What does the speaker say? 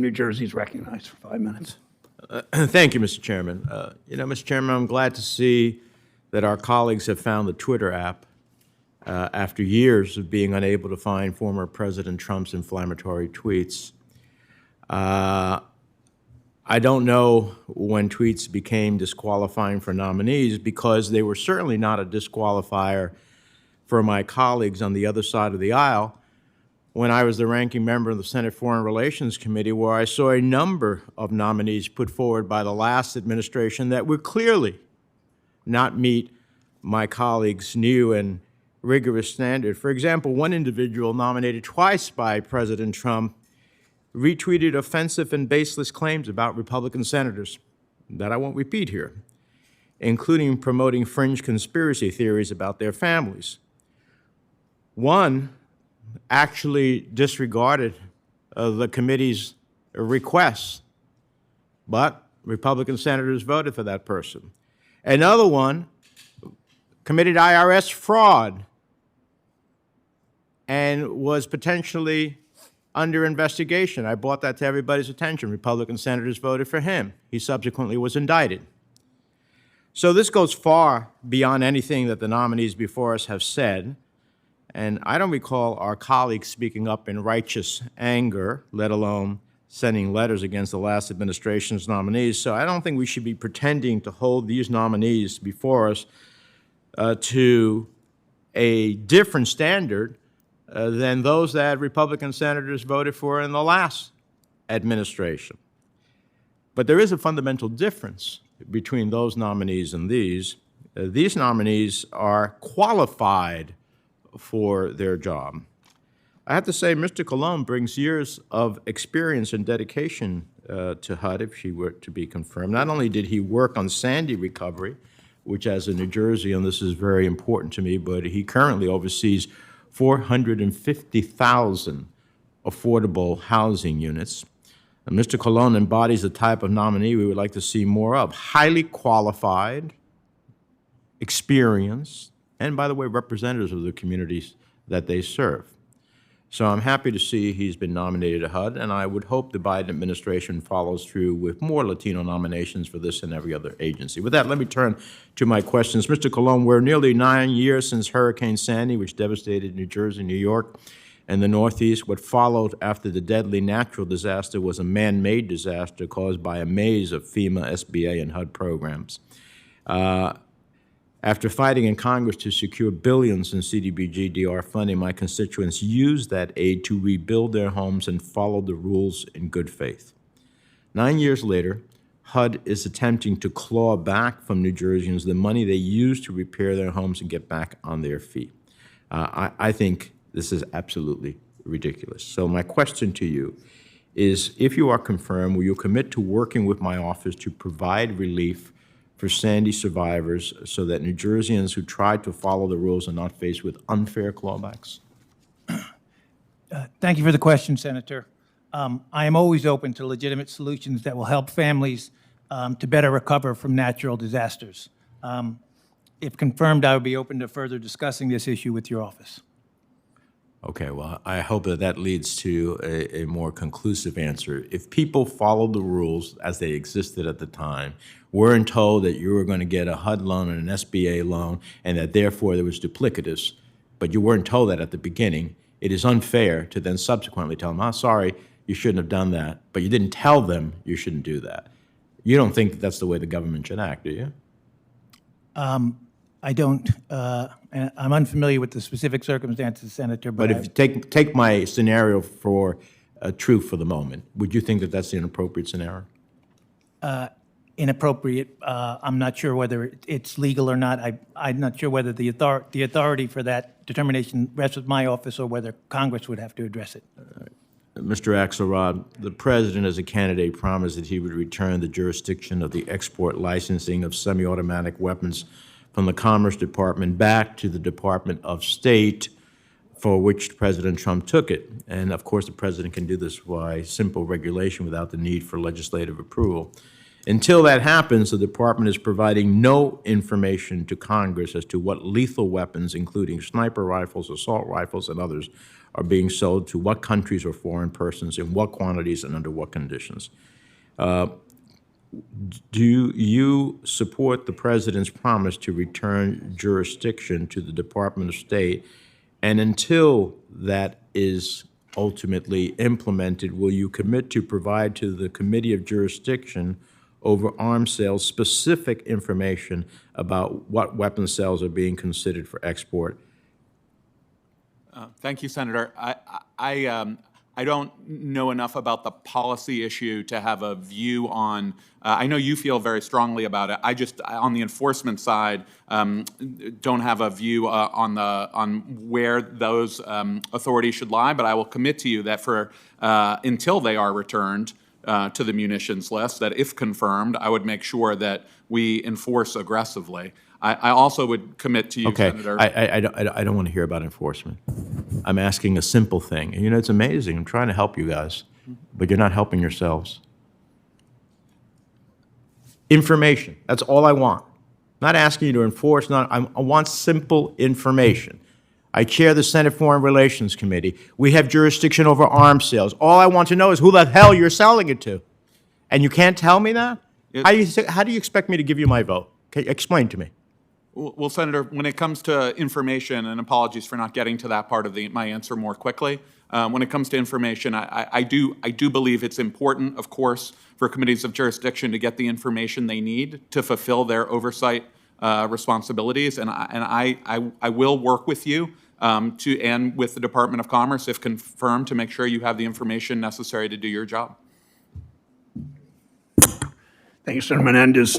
New Jersey is recognized for 5 minutes. Thank you, Mr. Chairman. Mr. Chairman, I'm glad to see that our colleagues have found the Twitter app after years of being unable to find former President Trump's inflammatory tweets. I don't know when tweets became disqualifying for nominees, because they were certainly not a disqualifier for my colleagues on the other side of the aisle when I was the ranking member of the Senate Foreign Relations Committee, where I saw a number of nominees put forward by the last administration that would clearly not meet my colleagues' new and rigorous standard. For example, one individual nominated twice by President Trump retweeted offensive and baseless claims about Republican senators that I won't repeat here, including promoting fringe conspiracy theories about their families. One actually disregarded the committee's requests, but Republican senators voted for that person. Another one committed IRS fraud and was potentially under investigation. I brought that to everybody's attention. Republican senators voted for him. He subsequently was indicted. So this goes far beyond anything that the nominees before us have said, and I don't recall our colleagues speaking up in righteous anger, let alone sending letters against the last administration's nominees. So I don't think we should be pretending to hold these nominees before us to a different standard than those that Republican senators voted for in the last administration. But there is a fundamental difference between those nominees and these. These nominees are qualified for their job. I have to say, Mr. Colon brings years of experience and dedication to HUD, if she were to be confirmed. Not only did he work on Sandy recovery, which as a New Jerseyan, this is very important to me, but he currently oversees 450,000 affordable housing units. And Mr. Colon embodies the type of nominee we would like to see more of: highly qualified, experienced, and, by the way, representatives of the communities that they serve. So I'm happy to see he's been nominated to HUD, and I would hope the Biden administration follows through with more Latino nominations for this and every other agency. With that, let me turn to my questions. Mr. Colon, we're nearly 9 years since Hurricane Sandy, which devastated New Jersey, New York, and the Northeast. What followed after the deadly natural disaster was a man-made disaster caused by a maze of FEMA, SBA, and HUD programs. After fighting in Congress to secure billions in CDBG-DR funding, my constituents used that aid to rebuild their homes and follow the rules in good faith. 9 years later, HUD is attempting to claw back from New Jerseyans the money they used to repair their homes and get back on their feet. I think this is absolutely ridiculous. So my question to you is, if you are confirmed, will you commit to working with my office to provide relief for Sandy survivors so that New Jerseyans who tried to follow the rules are not faced with unfair clawbacks? Thank you for the question, Senator. I am always open to legitimate solutions that will help families to better recover from natural disasters. If confirmed, I would be open to further discussing this issue with your office. Okay, well, I hope that that leads to a more conclusive answer. If people followed the rules as they existed at the time, weren't told that you were going to get a HUD loan and an SBA loan and that therefore there was duplicitous, but you weren't told that at the beginning, it is unfair to then subsequently tell them, oh, sorry, you shouldn't have done that, but you didn't tell them you shouldn't do that. You don't think that that's the way the government should act, do you? I don't. I'm unfamiliar with the specific circumstances, Senator. But if you take my scenario for true for the moment, would you think that that's the inappropriate scenario? Inappropriate. I'm not sure whether it's legal or not. I'm not sure whether the authority for that determination rests with my office or whether Congress would have to address it. Mr. Axelrod, the President as a candidate promised that he would return the jurisdiction of the export licensing of semi-automatic weapons from the Commerce Department back to the Department of State, for which President Trump took it. And of course, the President can do this by simple regulation without the need for legislative approval. Until that happens, the department is providing no information to Congress as to what lethal weapons, including sniper rifles, assault rifles, and others, are being sold to what countries or foreign persons, in what quantities, and under what conditions. Do you support the president's promise to return jurisdiction to the Department of State? And until that is ultimately implemented, will you commit to provide to the Committee of Jurisdiction over arms sales specific information about what weapon sales are being considered for export? Thank you, Senator. I don't know enough about the policy issue to have a view on. I know you feel very strongly about it. On the enforcement side, don't have a view on where those authorities should lie. But I will commit to you that until they are returned to the munitions list, that if confirmed, I would make sure that we enforce aggressively. I also would commit to you, Okay, Senator. I don't want to hear about enforcement. I'm asking a simple thing. You know, it's amazing. I'm trying to help you guys, but you're not helping yourselves. Information. That's all I want. Not asking you to enforce. I want simple information. I chair the Senate Foreign Relations Committee. We have jurisdiction over arms sales. All I want to know is who the hell you're selling it to. And you can't tell me that? How do you expect me to give you my vote? Okay, explain to me. Well, Senator, when it comes to information, and apologies for not getting to that part of my answer more quickly, when it comes to information, I do believe it's important, of course, for committees of jurisdiction to get the information they need to fulfill their oversight responsibilities, and I will work with you and with the Department of Commerce, if confirmed, to make sure you have the information necessary to do your job. Thank you, Senator Menendez.